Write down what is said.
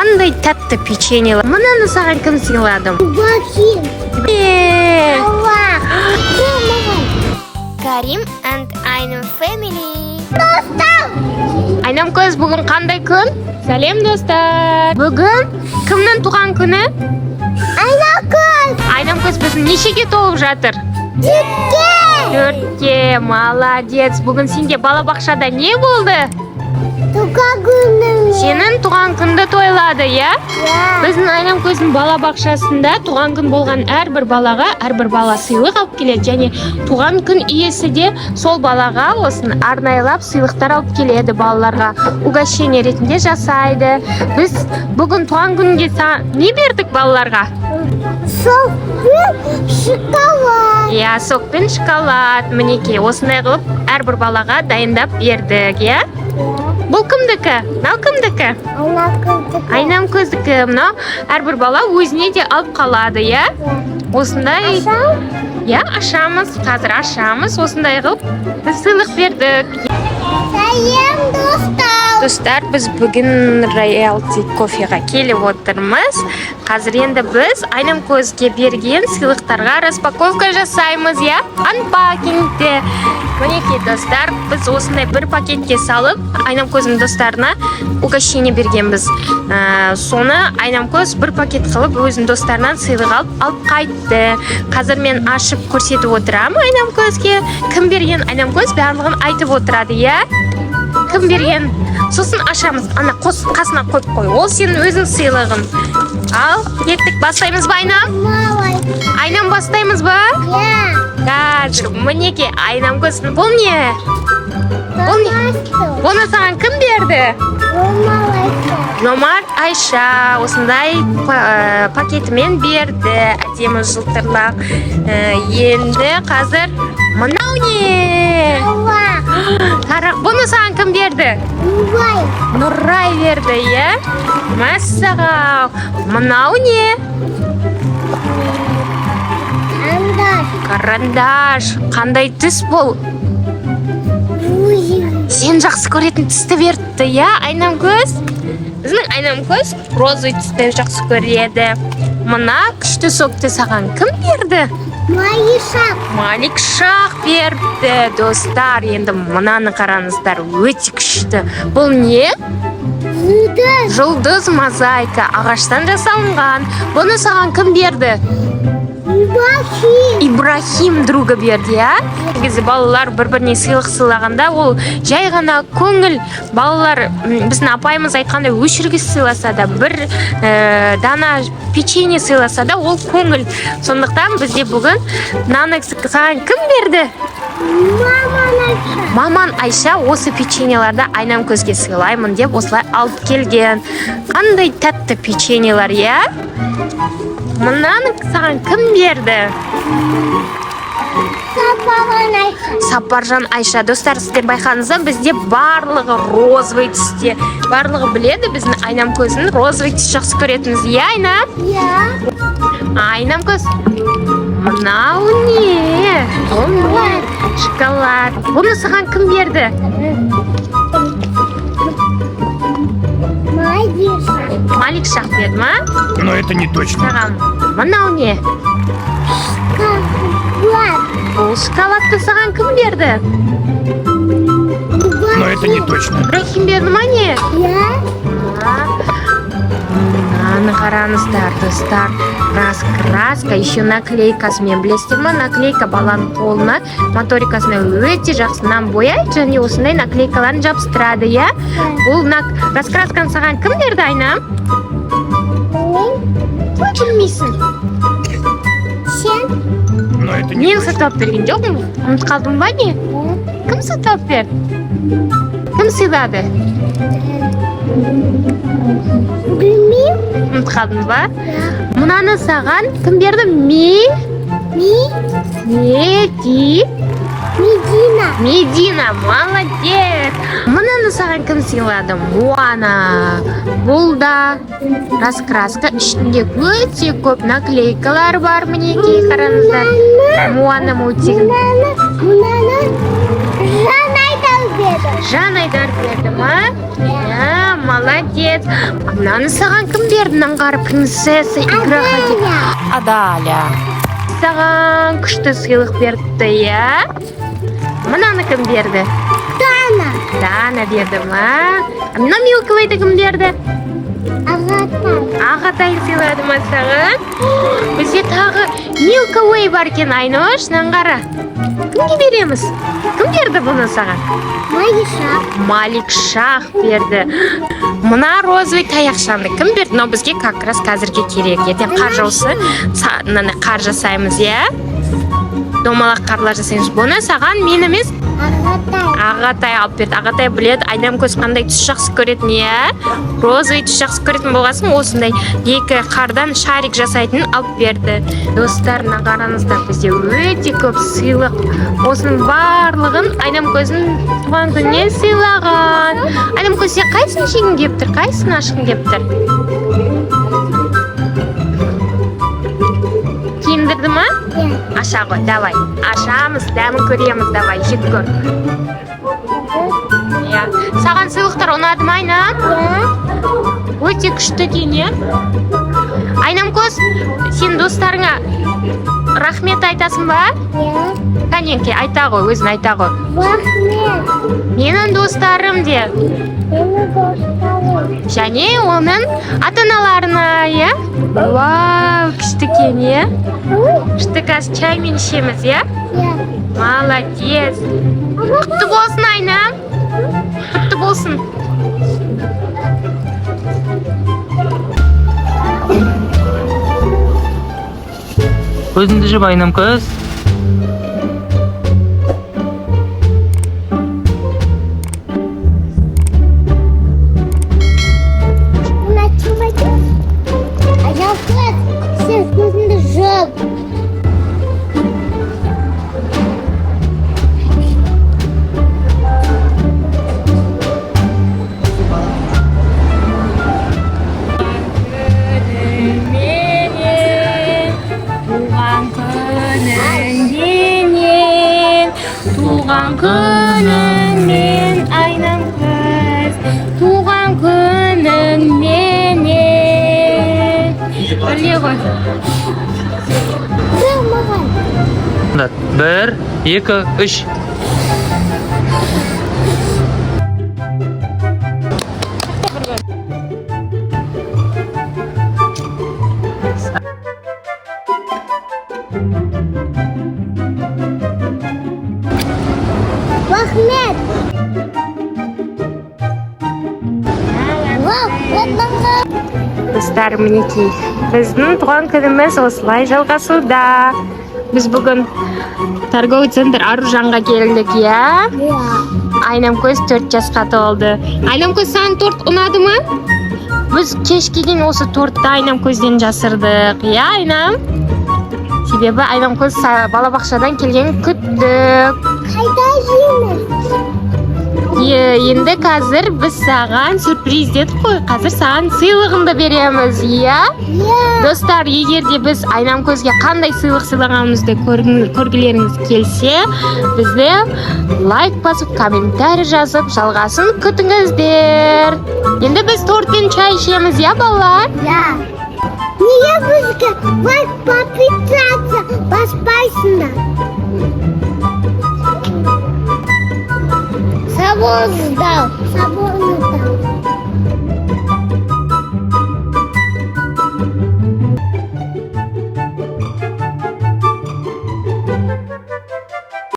Қандай тәтті печеньелер. Мынаны саған кім сыйлады? Бахим. Карим and Айнам family. Достар! Айнам көз, бүгін қандай күн? Сәлем достар. Бүгін кімнің туған күні? Айнам көз. Айнам көз біздің нешеге толып жатыр? 4-ке. Молодец. Бүгін сенде балабақшада не болды? Туған күнім. Сенің туған күнді тойлады, я? Біздің Айнам көздің балабақшасында туған күн болған әрбір балаға әрбір бала сыйлық алып келеді, және туған күн иесі де сол балаға осын арнайлап сыйлықтар алып келеді балаларға. Угощение ретінде жасайды. Біз бүгін туған күнге не бердік балаларға? Сок пен шоколад. Я, сок пен шоколад. Мінекей, осындай қылып әрбір балаға дайындап бердік, я? Бұл кімдікі? Мынау кімдікі? Айнам көздікі. Мынау әрбір бала өзіне де алып қалады, я? Осындай. Я, ашамыз. Қазір ашамыз. Осындай қылып біз сыйлық бердік. Сәлем достар. Достар, біз бүгін роялти кофеға келіп отырмыз. Қазір енді біз Айнам көзге берген сыйлықтарға распаковка жасаймыз, я? Анпакингте. Мінекей достар, біз осындай бір пакетке салып, Айнам көздің достарына угощение бергенбіз. Соны Айнам көз бір пакет қылып, өзінің достарынан сыйлық алып қайтты. Қазір мен ашып көрсетіп отырамын Айнам көзге. Кім берген Айнам көз барлығын айтып отырады, я? Кім берген? Сосын ашамыз. Ана қасына қойып қой. Ол сенің өзің сыйлығың. Ал, кеттік, бастаймыз ба, Айнам? Айнам, бастаймыз ба? Мінеке, Айнам көздің. Бұл не? Бұны саған кім берді? Номар Айша осындай пакетімен берді. Әдемі жылтырлақ. Енді қазір мынау не? Бұны саған кім берді? Нұрай берді, е? Мәссаған. Мынау не? Карандаш. Қандай түс бұл? Сен жақсы көретін түсті берді, я, Айнам көз? Біздің Айнам көз розовый түсті жақсы көреді. Мына күшті сокты саған кім берді? Малик Шах берді, достар. Енді мынаны қараңыздар, өте күшті. Бұл не? Жұлдыз мозаика, ағаштан жасалынған. Бұны саған кім берді? Ибрахим друга берді, я? Негізі балалар бір-біріне сыйлық сыйлағанда, ол жай ғана көңіл. Балалар біздің апайымыз айтқанда өшіргіс сыйласа да, бір дана печенье сыйласа да, ол көңіл. Сондықтан бізде бүгін мынаны саған кім берді? Маман Айша осы печеньеларды Айнам көзге сыйлаймын деп осылай алып келген. Қандай тәтті печеньелер, я? Мынаны саған кім берді? Сапаржан Айша. Достар, сіздер байқаңыздар, бізде барлығы розовый түсте. Барлығы біледі, біздің Айнам көзінің розовый түс жақсы көретініз. Я, Айнам? Айнам көз. Мынау не? Шоколад. Бұны саған кім берді? Малик Шах берді, ма? Но это не точно. Саған. Мынау не? Бұл шоколадты саған кім берді? Но это не точно. Ибрахим берді ма не? Мынаны қараңыздар, достар. Раскраска, еще наклейкасымен. Білесіздер ма? Наклейка баланың қолына моторикасына өте жақсынан бояйды, және осындай наклейкаларын жабыстырады, я? Бұл раскрасканы саған кім берді, Айнам? Білмейсің. Сен? Но это не Мен сатып берген жоқпын. Ұмытып қалдың ба не? Кім сатып берді? Кім сыйлады? Білмеймін. Ұмытып қалдың ба? Мынаны саған кім берді? Медина, молодец. Мынаны саған кім сыйлады? Муана. Бұл да раскраска, ішінде өте көп наклейкалар бар. Мінекей, қараңыздар. Муана мультигін. Мынаны Жан Айдар берді. Жан Айдар берді ма? молодец. Мынаны саған кім берді? Наңғары принцесса играға деп. Адаля. Саған күшті сыйлық берді, я? Мынаны кім берді? Дана берді ма? Мына Милкавейді кім берді? Ағатай сыйлады ма саған? Бізде тағы Милкавей бар екен, Айнош, наңғара. Кімге береміз? Кім берді бұны саған? Малик Шах берді. Мына розовый таяқшаны кім берді? Но бізге как раз қазірге керек. Ертең қар жауса, қар жасаймыз, я? Домалақ қарлар жасаймыз. Бұны саған мен емес? Ағатай алып берді. Ағатай біледі, Айнам көз қандай түс жақсы көретін, я? Розовый түс жақсы көретін болғасын, осындай екі қардан шарик жасайтын алып берді. Достарына қараңыздар, бізде өте көп сыйлық. Осының барлығын Айнам көздің туған күнінен сыйлаған. Айнам көз, сен қайсын жегің кеп тұр? Қайсын ашқың кеп тұр? Киіндірді ма? Аша ғой, давай. Ашамыз, дәмін көреміз, давай, жеп көр. Саған сыйлықтар ұнады ма, Айнам? Өте күшті екен, е? Айнам көз, сен достарыңа рахмет айтасың ба? Кәнеңке, айта ғой, өзін айта ғой. Рахмет. Менің достарым де. Және оның ата-аналарына, е? Вау, күшті екен, е? Күшті қазір чаймен ішеміз, е? Молодец. Құтты болсын, Айнам. Құтты болсын. Көзіңді жып, Айнам көз. Сен көзіңді жып. Туған күніңмен, Айнам көз, туған күніңменен. Біле ғой. Бір, екі, үш. Рахмет. Достар, мінекей, біздің туған күніміз осылай жалғасуда. Біз бүгін торговый центр Аружанға келдік, я? Айнам көз 4 жасқа толды. Айнам көз, саған торт ұнады ма? Біз кешке дейін осы тортты Айнам көзден жасырдық, я, Айнам? Себебі Айнам көз балабақшадан келген күттік. Қайда жейміз? Енді қазір біз саған сюрприз дедік қой. Қазір саған сыйлығынды береміз, иә? Достар, егер де біз Айнам көзге қандай сыйлық сыйлағанымызды көргілеріңіз келсе, бізде лайк басып, комментарий жазып, жалғасын күтіңіздер. Енді біз торт пен чай ішеміз, иә, балалар? Неге бізге лайк подписаться баспайсыңдар? Sabor